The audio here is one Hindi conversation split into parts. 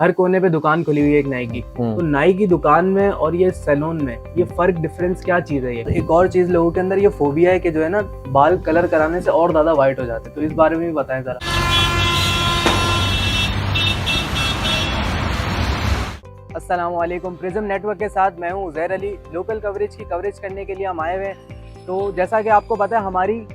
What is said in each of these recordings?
हर कोने पे दुकान खुली हुई है एक नाई की। तो नाई की दुकान में और ये सैलून में ये फर्क डिफरेंस क्या चीज है? ये एक और चीज लोगों के अंदर ये फोबिया है कि जो है ना बाल कलर कराने से और ज्यादा व्हाइट हो जाते हैं, तो इस बारे में भी बताएं जरा। अस्सलाम वालेकुम। प्रिज्म नेटवर्क के साथ मैं हूं उज़ैर अली। लोकल कवरेज की कवरेज करने के लिए हम आए हुए हैं। तो जैसा कि आपको पता है हमारी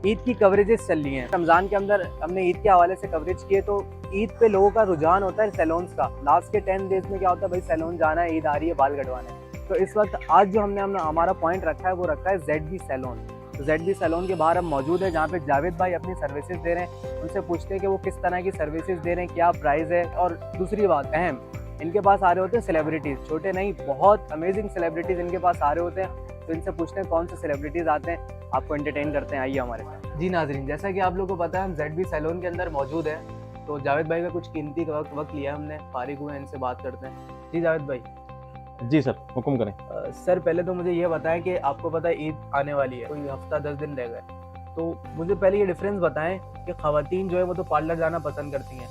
ईद की कवरेजेस चल रही हैं। रमज़ान के अंदर हमने ईद के हवाले से कवरेज किए, तो ईद पे लोगों का रुझान होता है सैलून्स का। लास्ट के 10 डेज में क्या होता है, भाई सैलून जाना है, ईद आ रही है, बाल कटवाने। तो इस वक्त आज जो हमने हमारा पॉइंट रखा है वो रखा है ZB सैलून। तो ZB सैलून के बाहर हम मौजूद है, जहाँ पे जावेद भाई अपनी सर्विसेज दे रहे हैं। उनसे पूछते हैं कि वो किस तरह की सर्विसेज दे रहे हैं, क्या प्राइस है। और दूसरी बात अहम, इनके पास आ रहे होते हैं सेलिब्रिटीज़, छोटे नहीं बहुत अमेजिंग सेलिब्रिटीज़ इनके पास आ रहे होते हैं। तो इनसे पूछते हैं कौन से सेलिब्रिटीज़ आते हैं, आपको एंटरटेन करते हैं, आइए हमारे साथ। जी नाजरीन, जैसा कि आप लोगों को पता है हम ZB सैलून के अंदर मौजूद है। तो जावेद भाई का कुछ कीमती वक्त लिया हमने, फारिग हुए, इनसे बात करते हैं। जी जावेद भाई। जी सर, हुक्म करें। सर पहले तो मुझे ये बताएं कि आपको पता है ईद आने वाली है, कोई हफ्ता 10 दिन रह गए, तो मुझे पहले ये डिफरेंस बताएं कि ख़वातीन जो है वो तो पार्लर जाना पसंद करती हैं,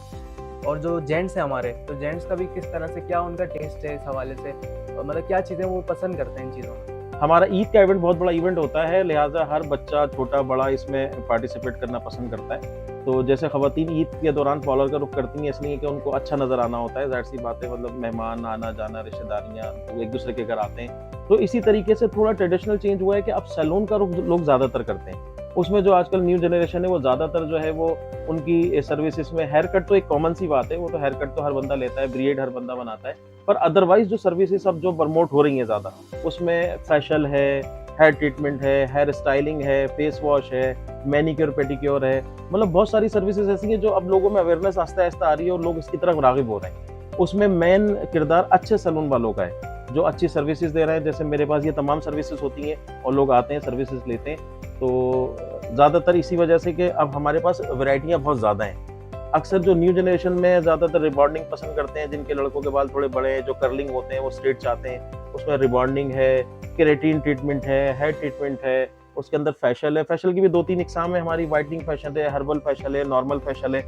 और जो जेंट्स हैं हमारे, तो जेंट्स का भी किस तरह से क्या उनका टेस्ट है इस हवाले से, और मतलब क्या चीज़ें वो पसंद करते हैं इन चीज़ों में। हमारा ईद का इवेंट बहुत बड़ा इवेंट होता है, लिहाजा हर बच्चा छोटा बड़ा इसमें पार्टिसिपेट करना पसंद करता है। तो जैसे ख़वातीन ईद के दौरान पार्लर का रुख करती हैं, इसलिए कि उनको अच्छा नज़र आना होता है, ज़ाहिर सी बात है, मतलब मेहमान आना जाना, रिश्तेदारियाँ एक दूसरे के घर आते हैं। तो इसी तरीके से थोड़ा ट्रेडिशनल चेंज हुआ है कि अब सैलून का रुख लोग ज़्यादातर करते हैं। उसमें जो आजकल न्यू जनरेशन है वो ज़्यादातर जो है वो उनकी सर्विसेज में हेयर कट तो एक कॉमन सी बात है, वो तो हेयर कट तो हर बंदा लेता है, ब्रियड हर बंदा बनाता है। पर अदरवाइज जो सर्विसेज अब जो प्रमोट हो रही हैं ज़्यादा, उसमें फेशियल है, हेयर ट्रीटमेंट है, हेयर स्टाइलिंग है, फेस वॉश है, मैनिक्योर पेडिक्योर है, मतलब बहुत सारी सर्विसेज ऐसी हैं जो अब लोगों में अवेयरनेस आस्ता आस्ता आ रही है और लोग इसकी तरफ राग़िब हो रहे हैं। उसमें मेन किरदार अच्छे सैलून वालों का है जो अच्छी सर्विसेज दे रहे हैं। जैसे मेरे पास ये तमाम सर्विसेज होती हैं और लोग आते हैं सर्विसेज लेते हैं, तो ज़्यादातर इसी वजह से कि अब हमारे पास वैरायटियाँ बहुत ज़्यादा हैं। अक्सर जो न्यू जनरेशन में ज़्यादातर रिबॉन्डिंग पसंद करते हैं, जिनके लड़कों के बाल थोड़े बड़े हैं, जो कर्लिंग होते हैं वो स्ट्रेट चाहते हैं, उसमें रिबॉन्डिंग है, केराटिन ट्रीटमेंट है, हेयर ट्रीटमेंट है, उसके अंदर फेशियल है। फेशियल की भी 2-3 इकसाम है हमारी, वाइटनिंग फेशियल है, हर्बल फेशियल है, नॉर्मल फेशियल है।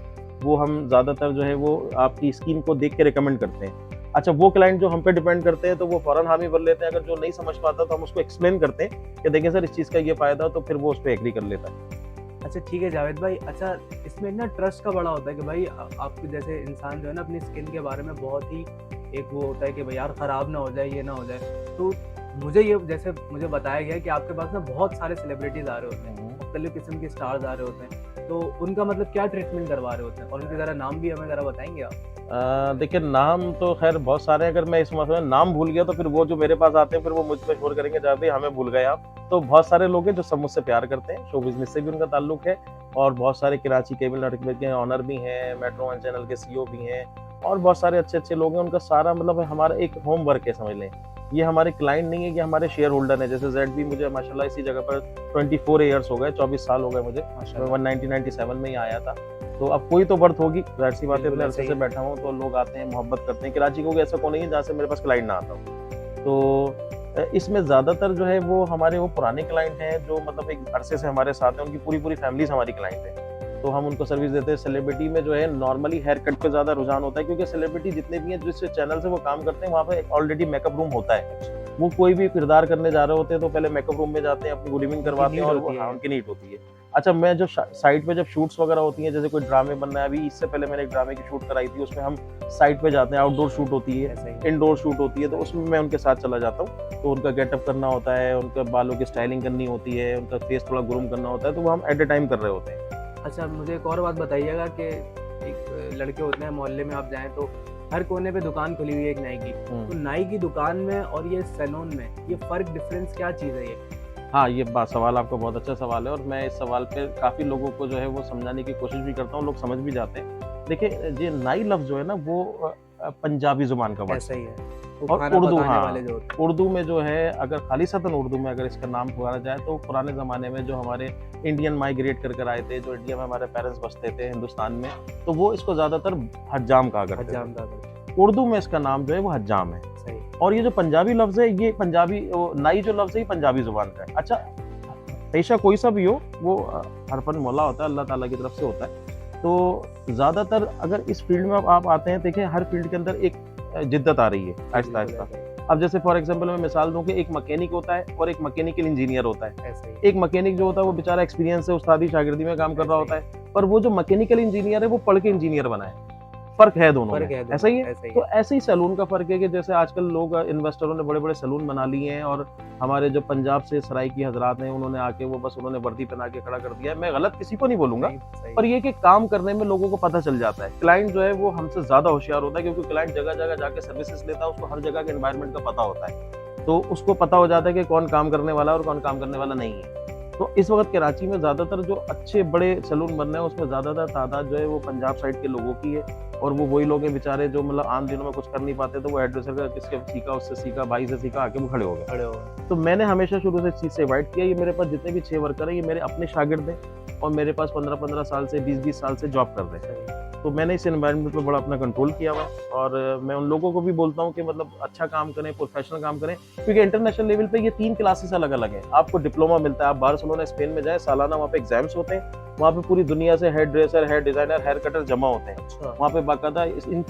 वो हम ज़्यादातर जो है वो आपकी स्किन को देख के रिकमेंड करते हैं। अच्छा, वो क्लाइंट जो हम पे डिपेंड करते हैं तो वो फ़ौरन हामी भर लेते हैं। अगर जो नहीं समझ पाता तो हम उसको एक्सप्लेन करते हैं कि देखिए सर इस चीज़ का ये फ़ायदा, तो फिर वो उस पे एग्री कर लेता है। अच्छा ठीक है जावेद भाई। अच्छा, इसमें ना ट्रस्ट का बड़ा होता है कि भाई आपके जैसे इंसान जो है ना अपनी स्किन के बारे में बहुत ही एक वो होता है कि भाई यार ख़राब ना हो जाए, ये ना हो जाए। तो मुझे ये जैसे मुझे बताया गया कि आपके पास ना बहुत सारे सेलिब्रिटीज़ आ रहे होते हैं, मुख्तलिफ किस्म के स्टार्स आ रहे होते हैं, तो उनका मतलब क्या ट्रीटमेंट करवा रहे होते हैं, और उनके ज़रा नाम भी हमें ज़रा बताएंगे आप। देखिए नाम तो खैर बहुत सारे हैं, अगर मैं इस मसले में नाम भूल गया तो फिर वो जो मेरे पास आते हैं फिर वो मुझ पे शोर करेंगे, जब भी हमें भूल गए आप। तो बहुत सारे लोग हैं जो सब मुझसे प्यार करते हैं, शो बिजनेस से भी उनका ताल्लुक है, और बहुत सारे कराची केबल नेटवर्क के ऑनर भी हैं, मेट्रो वन चैनल के CEO भी हैं, और बहुत सारे अच्छे अच्छे लोग हैं। उनका सारा मतलब हमारा एक होम वर्क है, समझ लें। ये हमारे क्लाइंट नहीं है, ये हमारे शेयर होल्डर हैं। जैसे ZB मुझे माशाल्लाह इसी जगह पर 24 ईयर्स हो गए, 24 साल हो गए मुझे। मैं 1997 में ही आया था, तो अब कोई तो बर्थ होगी, जाहिर सी बात है, इतने अरसे से बैठा हूँ तो लोग आते हैं, मोहब्बत करते हैं। कराची को ऐसा कोई नहीं है जहाँ से मेरे पास क्लाइंट ना आता हो। तो इसमें ज़्यादातर जो है वो हमारे वो पुराने क्लाइंट हैं जो मतलब एक अरसे से हमारे साथ हैं, उनकी पूरी फैमिलीज हमारी क्लाइंट है, तो हम उनको सर्विस देते हैं। सेलिब्रिटी में जो है नॉर्मली हेयर कट पे ज़्यादा रुझान होता है, क्योंकि सेलिब्रिटी जितने भी हैं जिस चैनल से वो काम करते हैं वहाँ पे ऑलरेडी मेकअप रूम होता है। वो कोई भी किरदार करने जा रहे होते हैं तो पहले मेकअप रूम में जाते हैं, अपनी ग्रूमिंग करवाते हैं, और वो उनकी नीट होती है। अच्छा, मैं जो साइट पे जब शूट्स वगैरह होती हैं, जैसे कोई ड्रामे बनना है, अभी इससे पहले मैंने एक ड्रामे की शूट कराई थी, उसमें हम साइट पे जाते हैं, आउटडोर शूट होती है, इनडोर शूट होती है, तो उसमें मैं उनके साथ चला जाता हूँ। तो उनका गेटअप करना होता है, उनके बालों की स्टाइलिंग करनी होती है, उनका फेस थोड़ा ग्रूम करना होता है, तो वो हम एट ए टाइम कर रहे होते हैं। अच्छा, मुझे एक और बात बताइएगा कि एक लड़के होते हैं मोहल्ले में, आप जाएं तो हर कोने पे दुकान खुली हुई है एक नाई की। तो नाई की दुकान में और ये सैलून में ये फर्क डिफरेंस क्या चीज़ है ये? हाँ, ये सवाल आपका बहुत अच्छा सवाल है, और मैं इस सवाल पे काफ़ी लोगों को जो है वो समझाने की कोशिश भी करता हूँ, लोग समझ भी जाते हैं। देखिए, ये नाई लफ्ज़ जो है ना वो पंजाबी ज़ुबान का वर्ड ऐसा ही है, और उर्दू, हाँ, उर्दू में जो है अगर खालिसतन उर्दू में अगर इसका नाम पुकारा जाए तो पुराने ज़माने में जो हमारे इंडियन माइग्रेट कर आए थे, जो इंडिया में हमारे पेरेंट्स बसते थे हिंदुस्तान में, तो वो इसको ज़्यादातर हज्जाम कहा करते थे। उर्दू में इसका नाम जो है वो हज्जाम है। सही। और ये जो पंजाबी लफ्ज़ है, ये पंजाबी नाई जो लफ्ज़ है ये पंजाबी ज़ुबान का है। अच्छा, पेशा कोई सा भी हो, वो हरफन मौला होता है, अल्लाह ताला की तरफ से होता है। तो ज़्यादातर अगर इस फील्ड में आप आते हैं, देखिए हर फील्ड के अंदर एक जिद्दत आ रही है आहिस्ता आहिस्ता। अब जैसे फॉर एग्जांपल मैं मिसाल दूं कि एक मैकेनिक होता है और एक मैकेनिकल इंजीनियर होता है। ऐसा ही एक मैकेनिक जो होता है वो बेचारा एक्सपीरियंस से उस्तादी शागिर्दी में काम कर रहा ऐसा होता है, पर वो जो मैकेनिकल इंजीनियर है वो पढ़ के इंजीनियर बना है। फर्क है दोनों फर्क में, है, ऐसा ही है। ऐसा ही तो है। ऐसे ही सैलून का फर्क है कि जैसे आजकल लोग इन्वेस्टरों ने बड़े बड़े सैलून बना लिए हैं, और हमारे जो पंजाब से सराइकी हजरात हैं उन्होंने आके वो बस उन्होंने वर्दी पहना के खड़ा कर दिया है। मैं गलत किसी को नहीं बोलूंगा, सही, पर ये कि काम करने में लोगों को पता चल जाता है। क्लाइंट जो है वो हमसे ज्यादा होशियार होता है, क्योंकि क्लाइंट जगह जगह जाके सर्विसेज लेता है, उसको हर जगह के एनवायरनमेंट का पता होता है, तो उसको पता हो जाता है कि कौन काम करने वाला है और कौन काम करने वाला नहीं है। तो इस वक्त कराची में ज्यादातर जो अच्छे बड़े सैलून बन रहे हैं उसमें ज्यादातर तादाद जो है वो पंजाब साइड के लोगों की है, और वो वही लोग हैं बेचारे जो मतलब आम दिनों में कुछ कर नहीं पाते, तो वो एड्रेसर का किसके सीखा, उससे सीखा, भाई से सीखा, आके वो खड़े हो गए। खड़े हो। तो मैंने हमेशा शुरू से इस चीज़ से अवॉइड किया। ये मेरे पास जितने भी 6 वर्कर हैं ये मेरे अपने शागिर्द हैं, और मेरे पास 15-15 साल से 20-20 साल से जॉब कर रहे हैं। तो मैंने इस एनवायरनमेंट पे बड़ा अपना कंट्रोल किया हुआ है, और मैं उन लोगों को भी बोलता हूँ कि मतलब अच्छा काम करें, प्रोफेशनल काम करें, क्योंकि इंटरनेशनल लेवल पे ये 3 क्लासेस अलग अलग हैं। आपको डिप्लोमा मिलता है, आप बार्सिलोना स्पेन में जाए, सालाना वहाँ पे एग्जाम्स होते हैं, वहाँ पे पूरी दुनिया से hairdresser, hair designer, hair cutter जमा होते हैं। अच्छा। वहाँ पे बाकायदा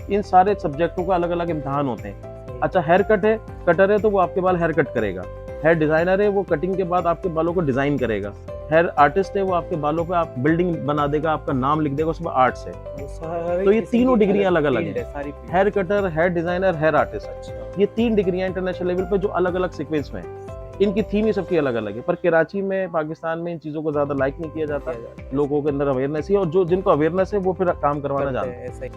इन सारे सब्जेक्टों का अलग अलग इम्तिहान होते हैं। अच्छा, हेयर कट है, कटर है तो वो आपके बाल हेयर कट करेगा। हेयर डिजाइनर है, वो कटिंग के बाद आपके बालों को डिजाइन करेगा। हेयर आर्टिस्ट है, वो आपके बालों पे आप बिल्डिंग बना देगा, आपका नाम लिख देगा, उसमें आर्ट्स है। तो ये तीनों डिग्रियां अलग अलग हैं, hair cutter, hair designer, hair artist. ये 3 डिग्रियां इंटरनेशनल लेवल पे जो अलग अलग सीक्वेंस में हैं। इनकी थीम ही सबकी अलग अलग है, पर कराची में, पाकिस्तान में इन चीजों को ज्यादा लाइक नहीं किया जाता। लोगों के अंदर अवेयरनेस ही है, और जो जिनको अवेयरनेस है वो फिर काम करवाना जानते हैं। ऐसा ही।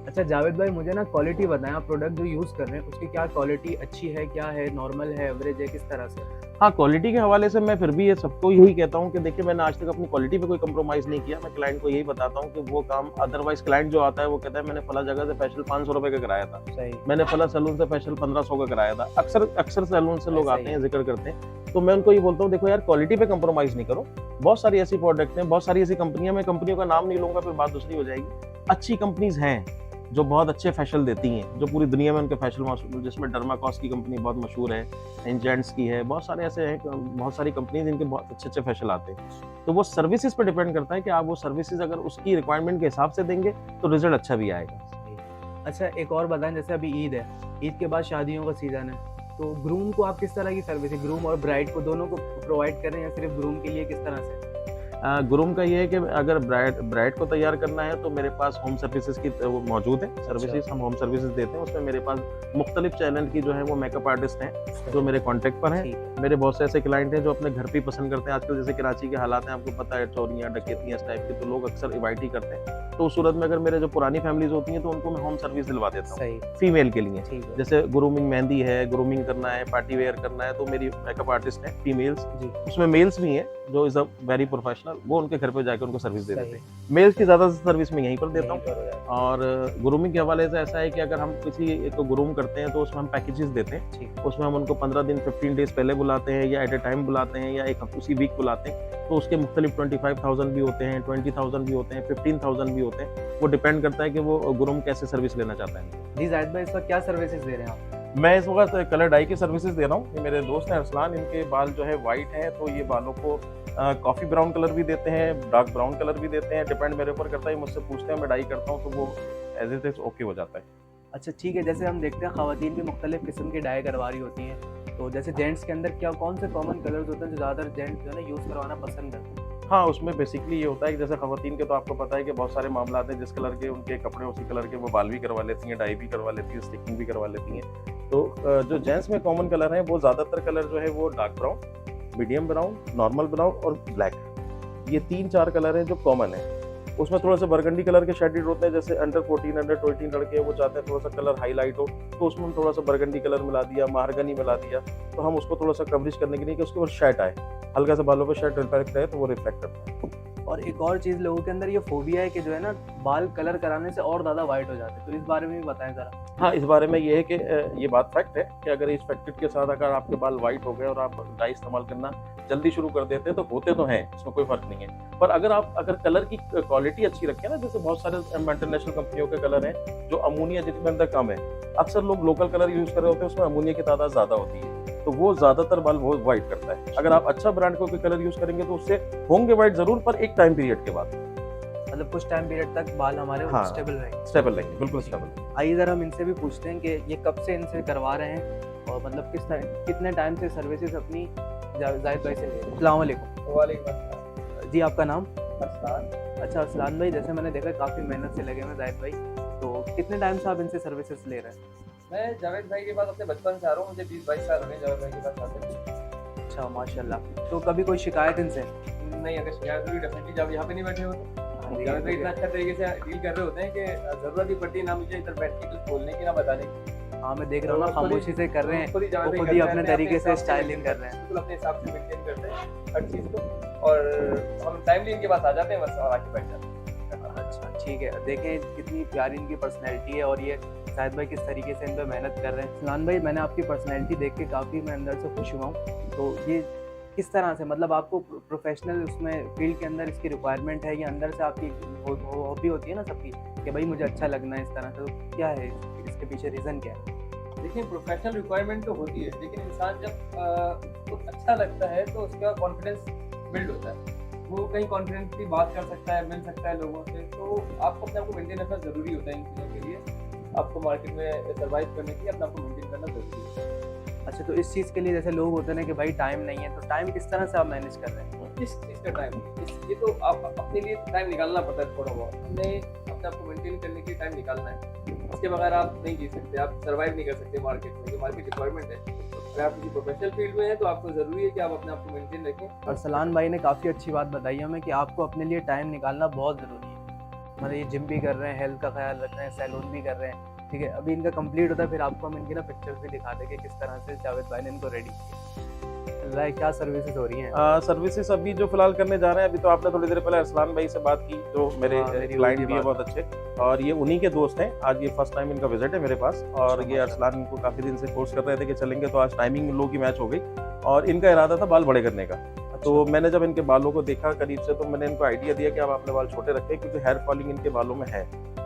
अच्छा जावेद भाई, मुझे ना क्वालिटी बताएं, आप प्रोडक्ट जो यूज कर रहे हैं उसकी क्या क्वालिटी अच्छी है, क्या है, नॉर्मल है, एवरेज है, किस तरह से? हाँ, क्वालिटी के हवाले से मैं फिर भी ये सबको यही कहता हूँ कि देखिए मैंने आज तक अपनी क्वालिटी पे कोई कंप्रोमाइज नहीं किया। मैं क्लाइंट को यही बताता हूँ कि वो काम, अदरवाइज क्लाइंट जो आता है वो कहता है मैंने फला जगह से फेशियल 500 रुपए का कराया था, सही। मैंने फला सैलून से फेशियल 1500 का कराया था। अक्सर सैलून से लोग ऐसा आते हैं, जिक्र करते हैं, तो मैं उनको ये बोलता हूँ देखो यार, क्वालिटी पे कंप्रोमाइज नहीं करो। बहुत सारी ऐसी प्रोडक्ट हैं, बहुत सारी ऐसी कंपनियां, मैं कंपनियों का नाम नहीं लूंगा, फिर बात दूसरी हो जाएगी। अच्छी कंपनीज हैं जो बहुत अच्छे फेशियल देती हैं, जो पूरी दुनिया में उनके फेशियल, जिसमें डर्माकॉस की कंपनी बहुत मशहूर है, एंजेंट्स की है, बहुत सारे ऐसे हैं, बहुत सारी कंपनी जिनके बहुत अच्छे अच्छे फेशियल आते हैं। तो वो सर्विसेज पे डिपेंड करता है कि आप वो सर्विसेज अगर उसकी रिक्वायरमेंट के हिसाब से देंगे तो रिजल्ट अच्छा भी आएगा। अच्छा, एक और बताएं, जैसे अभी ईद है, ईद के बाद शादियों का सीजन है, तो ग्रूम को आप किस तरह की सर्विस है, ग्रूम और ब्राइड को दोनों को प्रोवाइड कर रहे हैं या सिर्फ ग्रूम के लिए, किस तरह से? ग्रूम का ये है कि अगर ब्राइड को तैयार करना है तो मेरे पास होम सर्विसेज की वो मौजूद है, सर्विसेज हम होम सर्विसेज देते हैं। उसमें मेरे पास मुख्तलिफ चैनल की जो है वो मेकअप आर्टिस्ट हैं जो मेरे कॉन्टेक्ट पर हैं। मेरे बहुत से ऐसे क्लाइंट हैं जो अपने घर पे पसंद करते हैं। आजकल जैसे कराची के हालात हैं, आपको पता है, चोरियां, डकैतियां, इस टाइप के, तो लोग अक्सर इन्वाइट ही करते हैं। तो उस सूरत में अगर मेरे जो पुरानी फैमिलीज होती हैं तो उनको मैं होम सर्विस दिलवा देता हूँ फीमेल के लिए। जैसे ग्रूमिंग, मेहंदी है, ग्रूमिंग करना है, पार्टी वेयर करना है, तो मेरी मेकअप आर्टिस्ट है फीमेल्स, उसमें मेल्स भी हैं जो इज अ वेरी प्रोफेशनल, वो उनके घर पे जाकर उनको सर्विस दे देते हैं। मेल्स की ज्यादा सर्विस मैं यहीं पर देता हूँ। और ग्रूमिंग के हवाले से ऐसा है कि अगर हम किसी को ग्रूम करते हैं तो उसमें हम पैकेजेस देते हैं। उसमें हम उनको 15 दिन 15 डेज पहले बुलाते हैं, या एट ए टाइम बुलाते हैं, या एक उसी वीक बुलाते हैं। तो उसके मुख्तलिफ 25,000 भी होते हैं, 20,000 भी होते हैं, 15,000 भी होते हैं। वो डिपेंड करता है कि वो ग्रूम कैसे सर्विस लेना चाहता है। जी जाहिद भाई, इस वक्त क्या सर्विसेज दे रहे हैं आप? मैं इस वक्त कलर डाई की सर्विसेज दे रहा हूँ। ये मेरे दोस्त हैं अरसलान, इनके बाल जो है वाइट हैं, तो ये बालों को कॉफी ब्राउन कलर भी देते हैं, डार्क ब्राउन कलर भी देते हैं, डिपेंड मेरे ऊपर करता है। मुझसे पूछते हैं, मैं डाई करता हूँ, तो वो एज इट इज ओके हो जाता है। अच्छा ठीक है, जैसे हम देखते हैं खवातीन भी मुख्तलिफ किस्म की डाई करवा रही होती हैं, तो जैसे जेंट्स के अंदर क्या कौन से कॉमन कलर्स होते हैं जो ज़्यादातर जेंट्स जो है ना यूज़ करवाना पसंद करते हैं? हाँ, उसमें बेसिकली ये होता है कि जैसे खवातीन के तो आपको पता है कि बहुत सारे मामला हैं, जिस कलर के उनके कपड़े उसी कलर के वो बाल भी करवा लेती हैं, डाई भी करवा लेती हैं, स्टिकिंग भी करवा लेती हैं। तो जो जेंट्स में कॉमन कलर हैं वो ज़्यादातर कलर जो है वो dark brown, medium brown, normal brown और ब्लैक, ये 3-4 कलर हैं जो कॉमन है। उसमें थोड़ा सा बरगंडी कलर के शेडेड होते हैं, जैसे अंडर 14 अंडर 20 लड़के वो चाहते हैं थोड़ा सा कलर हाईलाइट हो, तो उसमें हम थोड़ा सा बरगंडी कलर मिला दिया, महारगनी मिला दिया, तो हम उसको थोड़ा सा कवरेज करने के लिए कि उसके ऊपर शेड आए, हल्का सा बालों पे शेड रिफ्लेक्ट रहे, तो वो रिफ्लेक्ट करता है। और एक और चीज़, लोगों के अंदर ये फोबिया है कि जो है ना बाल कलर कराने से और ज़्यादा वाइट हो जाते हैं, तो इस बारे में भी बताएं ज़रा। हाँ, इस बारे में ये है कि ये बात फैक्ट है कि अगर इस फैक्ट के साथ अगर आपके बाल वाइट हो गए और आप डाई इस्तेमाल करना जल्दी शुरू कर देते हैं तो होते तो हैं, इसमें कोई फर्क नहीं है। पर अगर कलर की क्वालिटी अच्छी रखें ना, जैसे बहुत सारे इंटरनेशनल कंपनियों के कलर हैं जो अमोनिया जिनके अंदर कम है, अक्सर लोग लोकल कलर यूज कर रहे होते हैं, उसमें अमोनिया की तादाद ज्यादा होती है, तो वो ज्यादातर बाल बहुत वाइट करता है। अगर आप अच्छा ब्रांड को कलर यूज करेंगे तो उससे होंगे वाइट जरूर, पर एक टाइम पीरियड के बाद। मतलब कुछ टाइम पीरियड तक बाल हमारे हाँ, स्टेबल रहेंगे। स्टेबल रहेंगे, बिल्कुल स्टेबल। आइए ज़रा हम इनसे भी पूछते हैं कि ये कब से इनसे करवा रहे हैं और मतलब कितने टाइम से सर्विसेज अपनी जाहिद भाई से ले रहे हैं। अस्सलाम वालेकुम। वालेकुम अस्सलाम। जी आपका नाम? अस्सलाम। अच्छा अरसलान भाई, जैसे मैंने देखा काफ़ी मेहनत से लगे हैं जाहिद भाई, तो कितने टाइम से आप इनसे सर्विसेज ले रहे हैं? मैं जावेद भाई के पास अपने बचपन से आ रहा हूँ, मुझे 20-22 साल हो गए जावेद भाई के पास आते हुए। अच्छा माशाल्लाह। तो कभी कोई शिकायत इनसे? नहीं, अगर शिकायत हुई डेफिनेटली जब यहाँ पे नहीं बैठे होते। जावेद भाई इतना अच्छा तरीके से डील कर रहे होते हैं कि जरूरत ही पड़ती है ना मुझे इधर बैठ के कुछ बोलने की ना बताने की। हाँ मैं देख रहा हूँ ना, खामोशी से कर रहे हैं, खुद ही जावेद वो भाई खुद ही करते अपने हैं, तरीके से हिसाब स्टाइलिंग कर रहे हैं। बिल्कुल अपने हिसाब से मेंटेन करते हैं हर चीज़ को, और हम टाइमली इनके पास आ जाते हैं बस और आके बैठ जाते हैं। अच्छा ठीक है, देखें कितनी प्यारी इनकी पर्सनैलिटी है और ये शाहिद भाई किस तरीके से इन पर मेहनत कर रहे हैं। सलान भाई, मैंने आपकी पर्सनैलिटी देख के काफ़ी मैं अंदर से खुश हुआ हूँ। तो ये किस तरह से, मतलब आपको प्रोफेशनल उसमें फील्ड के अंदर इसकी रिक्वायरमेंट है या अंदर से आपकी हॉबी होती है ना सबकी कि भाई मुझे अच्छा लगना है इस तरह से, तो क्या है इसके पीछे रीज़न क्या है? देखिए, प्रोफेशनल रिक्वायरमेंट तो होती है, लेकिन इंसान जब कुछ अच्छा लगता है तो उसका कॉन्फिडेंस बिल्ड होता है, वो कहीं कॉन्फिडेंटली बात कर सकता है, मिल सकता है लोगों से। तो आपको अपने आप को मेंटेन रखना ज़रूरी होता है इन चीज़ों के लिए। आपको मार्केट में सर्वाइव करने के लिए अपने आप को मेंटेन करना ज़रूरी है। अच्छा, तो इस चीज़ के लिए जैसे लोग होते हैं ना कि भाई टाइम नहीं है, तो टाइम किस तरह से आप मैनेज कर रहे हैं? किस चीज़ का टाइम, ये तो आप अपने लिए टाइम निकालना पड़ता है थोड़ा बहुत। अपने आप को मेंटेन करने के लिए टाइम निकालना है, इसके बगैर आप नहीं जी सकते, आप सर्वाइव नहीं कर सकते मार्केट में। ये मार्केट रिक्वायरमेंट है। अगर आप किसी प्रोफेशनल फील्ड में हैं तो आपको ज़रूरी है कि आप अपने आप को मेंटेन रखें। और सलान भाई ने काफ़ी अच्छी बात बताई हमें कि आपको अपने लिए टाइम निकालना बहुत ज़रूरी है। मतलब ये जिम भी कर रहे हैं, हेल्थ का ख्याल रख रहे हैं, सैलून भी कर रहे हैं, ठीक है। अभी इनका कंप्लीट होता है फिर आपको हम इनकी ना पिक्चर्स भी दिखा देंगे किस तरह से जावेद भाई ने इनको रेडी किया। क्या सर्विसेज हो रही हैं? सर्विसेज अभी जो फिलहाल करने जा रहे हैं, अभी तो आपने थोड़ी देर पहले अरसलान भाई से बात की जो मेरे मेरी क्लाइंट वही भी है बात बहुत अच्छे, और ये उन्हीं के दोस्त हैं। आज ये फर्स्ट टाइम इनका विजिट है मेरे पास, और ये अरसलान इनको काफ़ी दिन से फोर्स कर रहे थे कि चलेंगे, तो आज टाइमिंग लोग की मैच हो गई और इनका इरादा था बाल बड़े करने का। तो मैंने जब इनके बालों को देखा करीब से, तो मैंने इनको आइडिया दिया कि आप अपने बाल छोटे रखें क्योंकि हेयर फॉलिंग इनके बालों में है।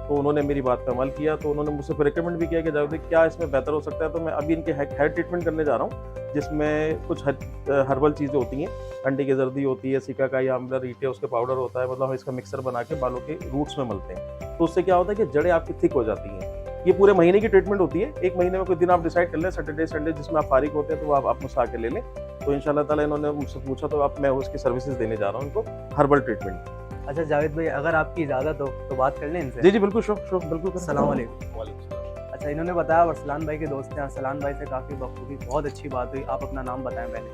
तो उन्होंने मेरी बात पे अमल किया, तो उन्होंने मुझसे फिर रिकमेंड भी किया कि जावेद क्या इसमें बेहतर हो सकता है। तो मैं अभी इनके हेयर ट्रीटमेंट करने जा रहा हूँ, जिसमें कुछ हर्बल चीज़ें होती हैं, अंडे की जर्दी होती है, सिकाकाई, आंवला, रीठे, उसके पाउडर होता है, मतलब हम इसका मिक्सर बना के बालों के रूट्स में मलते हैं। तो उससे क्या होता है कि जड़ें आपकी थिक हो जाती हैं। ये पूरे महीने की ट्रीटमेंट होती है, एक महीने में कोई दिन आप डिसाइड कर लें, सैटरडे संडे जिसमें आप फारिग होते हैं, तो वो आप मुझसे आके ले लें। तो इंशाल्लाह ताला इन्होंने मुझसे पूछा, तो अब मैं उसकी सर्विसेज देने जा रहा हूँ इनको, हर्बल ट्रीटमेंट। अच्छा जावेद भाई, अगर आपकी इजाज़त हो तो बात कर लें इनसे? जी जी बिल्कुल, शौक बिल्कुल। अस्सलाम वालेकुम। अच्छा, इन्होंने बताया अरसलान भाई के दोस्त हैं, अरसलान भाई से काफ़ी बखूबी बहुत अच्छी बात हुई। आप अपना नाम बताएं पहले।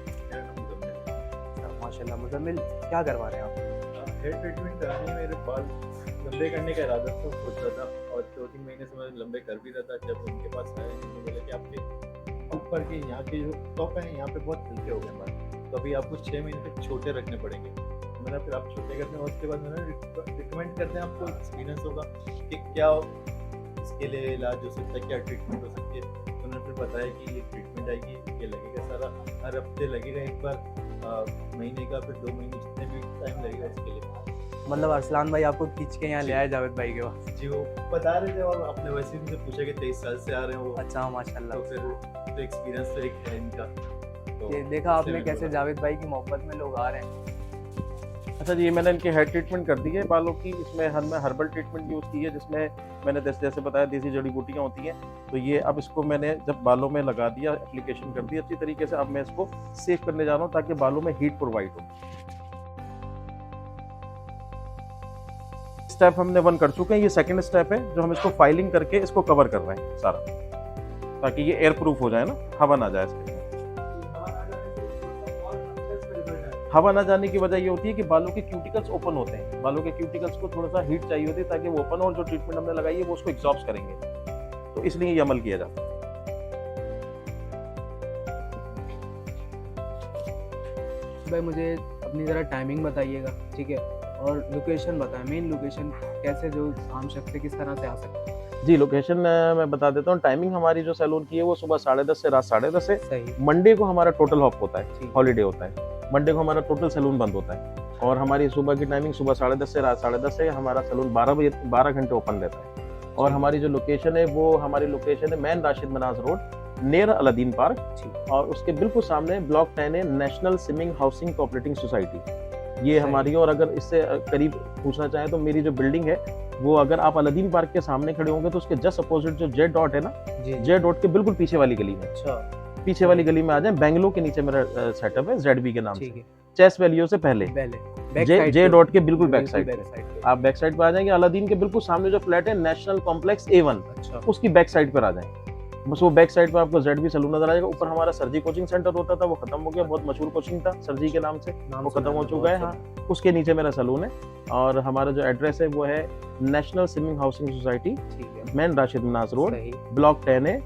माशाल्लाह, मुजम्मिल क्या करवा रहे हैं आप? हेयर ट्रीटमेंट कराने मेरे बाल लंबे करने का इरादा तो सोच रहा था, और 2-3 महीने से मैं लंबे कर भी रहा था। जब उनके पास आया तो बोले कि आपके ऊपर के यहाँ के जो टॉप है यहाँ पे बहुत हल्के हो गए बाल, तो अभी आपको 6 महीने तक छोटे रखने पड़ेंगे। मैंने फिर आप छोटे करने, और उसके बाद मैंने रिकमेंड करते हैं, आपको एक्सपीरियंस होगा कि क्या इसके लिए इलाज हो सकता है, क्या ट्रीटमेंट हो सकती है। तो उन्होंने फिर बताया कि ये ट्रीटमेंट आएगी, ये लगेगा सारा, हर हफ्ते लगेगा एक बार, महीने का, फिर 2 महीने, जितने भी टाइम लगेगा उसके लिए। मतलब अरसलान भाई आपको खींच के यहाँ ले आए जावेद भाई के पास? जी, वो बता रहे थे, और आपने वैसे ही उनसे पूछा कि 23 साल से आ रहे हैं वो। अच्छा माशाल्लाह। तो फिर तो एक्सपीरियंस तो एक है इनका। तो ये देखा आपने इसलिए कैसे बोला। जावेद भाई की मोहब्बत में लोग आ रहे हैं। अच्छा जी, मैंने इनके हेयर ट्रीटमेंट कर दी है बालों की। इसमें मैं हर्बल ट्रीटमेंट यूज़ की है, जिसमें मैंने जैसे बताया देसी जड़ी बूटियाँ होती हैं। तो ये अब इसको मैंने जब बालों में लगा दिया, एप्लीकेशन कर दी अच्छी तरीके से, अब मैं इसको सेव करने जा रहा हूँ ताकि बालों में हीट प्रोवाइड हो। स्टेप हमने 1 कर चुके हैं, ये सेकंड स्टेप है जो हम इसको फाइलिंग करके इसको कवर कर रहे हैं सारा, ताकि ये एयर प्रूफ हो जाए ना, हवा ना जाए इसके। हवा ना जाने की वजह ये होती है कि बालों के क्यूटिकल्स ओपन होते हैं, बालों के क्यूटिकल्स को थोड़ा सा हीट चाहिए होती है ताकि वो ओपन, और जो ट्रीटमेंट हमने लगाई है वो उसको एग्जॉस्ट करेंगे, तो इसलिए ये अमल किया जाता है। भाई मुझे अपनी ज़रा टाइमिंग बताइएगा, ठीक है, और लोकेशन बताएं, मेन लोकेशन कैसे जो आम शख्स से किस तरह से आ सकते हैं? जी, लोकेशन मैं बता देता हूँ। टाइमिंग हमारी जो सैलून की है वो सुबह 10:30 से रात 10:30 है। सही। मंडे को हमारा टोटल ऑफ होता है, ठीक। हॉलीडे होता है। मंडे को हमारा टोटल सैलून बंद होता है, और हमारी सुबह की टाइमिंग सुबह 10:30 से रात 10:30 है। हमारा सैलून 12 घंटे ओपन रहता है। और हमारी जो लोकेशन है वो हमारी लोकेशन है Main Rashid Minhas Road, near Aladdin Park, और उसके बिल्कुल सामने ब्लॉक 10 है, National Swimming Housing Cooperative Society. ये सही। हमारी, और अगर इससे करीब पूछना चाहें तो मेरी जो बिल्डिंग है वो, अगर आप अलादीन पार्क के सामने खड़े होंगे तो उसके जस्ट अपोजिट जो जेड डॉट है ना, जी जी। जेड डॉट के बिल्कुल पीछे वाली गली में, अच्छा पीछे वाली गली में आ जाए, बेंगलो के नीचे मेरा सेटअप है जेड बी के नाम से, ठीक है। चेस वैल्यू से पहले, बैक जे साइड जे पे। डॉट के बिल्कुल बैक बिल्कुल साइड पे। बैक साइड पे। आप बैक साइड पे आ जाएंगे, अलादीन के बिल्कुल सामने जो फ्लैट है नेशनल कॉम्प्लेक्स A1, अच्छा उसकी बैक साइड पर आ जाएं, बस वो बैक साइड पे आपको जेड बी सलून नजर आएगा। ऊपर हमारा सरजी कोचिंग सेंटर होता था, वो खत्म हो गया, बहुत मशहूर कोचिंग था सरजी के नाम से, नाम वो सुना खत्म हो है, चुका है। बहुत हाँ, उसके नीचे मेरा सलून है, और हमारा जो एड्रेस है वो है नेशनल स्विमिंग हाउसिंग सोसाइटी, सुना। ठीक है, मेन राशिद मिनाज रोड, सही। Block 10A,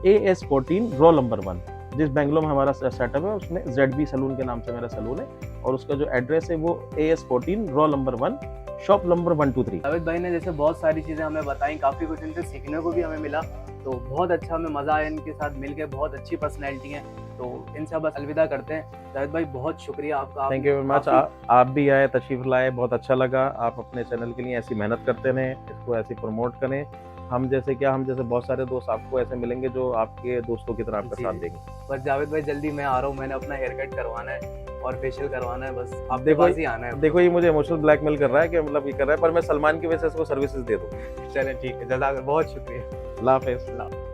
AS14 roll number 1। जिस बेंगलो में हमारा सेटअप है उसमें ZB सलून के नाम से मेरा सलून है, और उसका जो एड्रेस है वो AS14 roll number 1, shop number 123। Javed भाई ने जैसे बहुत सारी चीज़ें हमें बताई, काफ़ी कुछ इनसे सीखने को भी हमें मिला, तो बहुत अच्छा हमें मज़ा आया इनके साथ मिलकर, बहुत अच्छी पर्सनैलिटी हैं। तो इनसे बस अलविदा करते हैं। जावेद भाई बहुत शुक्रिया आपका। Thank you very much. आप भी आए, तशरीफ लाए, बहुत अच्छा लगा। आप अपने चैनल के लिए ऐसी मेहनत करते रहें, इसको ऐसे प्रमोट करें। हम जैसे बहुत सारे दोस्त आपको ऐसे मिलेंगे जो आपके दोस्तों की तरह आपका जी। साथ देंगे। बस जावेद भाई जल्दी मैं आ रहा हूँ, मैंने अपना हेयर कट करवाना है और फेशियल करवाना है, बस आपके देखो- पास ही आना है। देखो ये मुझे इमोशनल ब्लैकमेल कर रहा है कि मतलब ये कर रहा है, पर मैं सलमान की वजह से इसको सर्विसेज दे दूँ। चलें ठीक है, जज़ाक बहुत शुक्रिया। अल्लाह हाफिज़। अल्लाह।